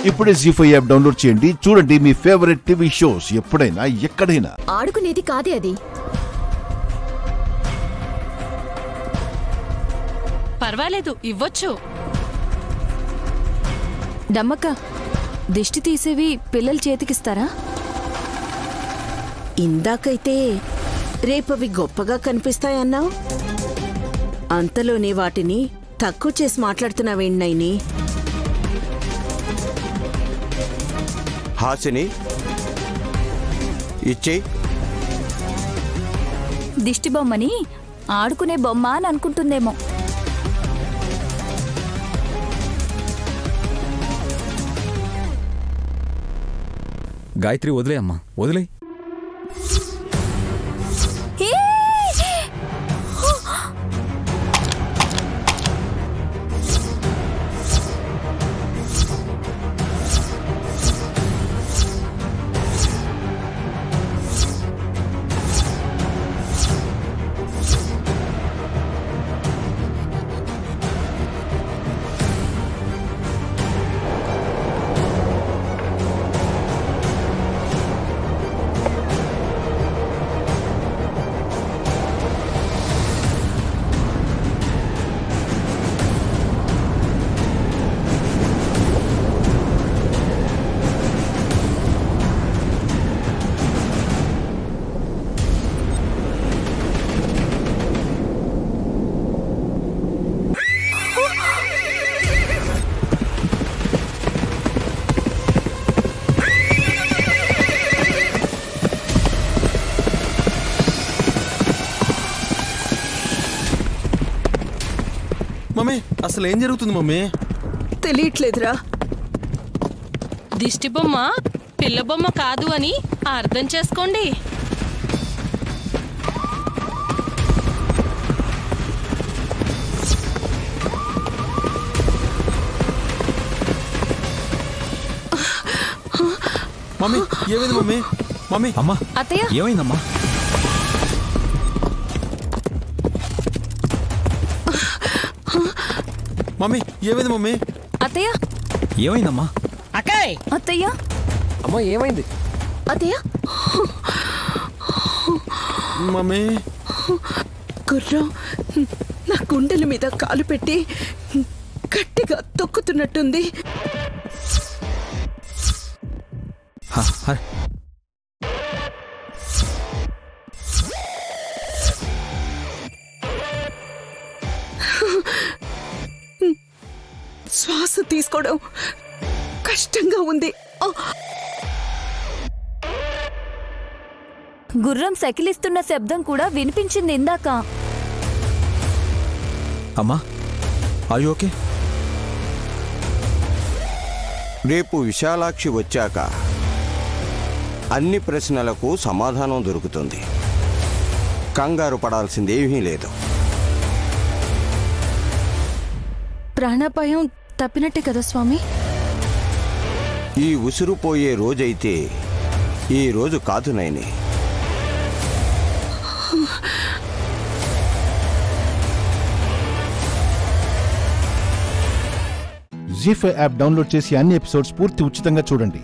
ఇప్పుడే జీ5 app download చేయండి. చూడండి మీ ఫేవరెట్ టీవీ షోస్ ఎప్పుడైనా ఎక్కడైనా. ఆడుకునేది కాదే అది. పర్వాలేదు, ఇవ్వచ్చు. డమ్మక్క, దిష్టి తీసేవి పిల్లల చేతికిస్తారా? ఇందాకైతే రేపవి గొప్పగా కనిపిస్తాయన్నావు, అంతలోనే వాటిని తక్కువ చేసి మాట్లాడుతున్నావేంటి? హాసిని, ఇచ్చే దిష్టి బొమ్మని ఆడుకునే బొమ్మ అని అనుకుంటుందేమో. గాయత్రి, వదిలే అమ్మా, వదిలే. మమ్మీ, అసలు ఏం జరుగుతుంది మమ్మీ? తెలియట్లేదురా. దిష్టి బొమ్మ పిల్ల బొమ్మ కాదు అని అర్థం చేసుకోండి. మమ్మీ, ఏమైంది మమ్మీ? మమ్మీ, అమ్మా, అత్తయ్య, ఏమైందమ్మా? మమ్మీ, ఏమైంది మమ్మీ? అత్తయ్య, ఏమైందమ్మా? అక్కాయ్, అత్తయ్య, అమ్మా ఏమైంది? అత్తయ్య, మమ్మీ, గుర్రం నా గుండెల మీద కాలు పెట్టి గట్టిగా తొక్కుతున్నట్టుంది. శ్వాస తీసుకోవడం కష్టంగా ఉంది. గుర్రం సకిలిస్తున్న శబ్దం కూడా వినిపించింది ఇందాక. అమ్మా, ఆర్ యు ఓకే? రేపు విశాలాక్షి వచ్చాక అన్ని ప్రశ్నలకు సమాధానం దొరుకుతుంది. కంగారు పడాల్సిందేమీ లేదు. ప్రాణాపాయం తప్పినట్టే కదా స్వామి? ఈ ఉసురుపోయే రోజైతే ఈ రోజు కాదు నైని. జీ5 యాప్ డౌన్లోడ్ చేసి అన్ని ఎపిసోడ్స్ పూర్తి ఉచితంగా చూడండి.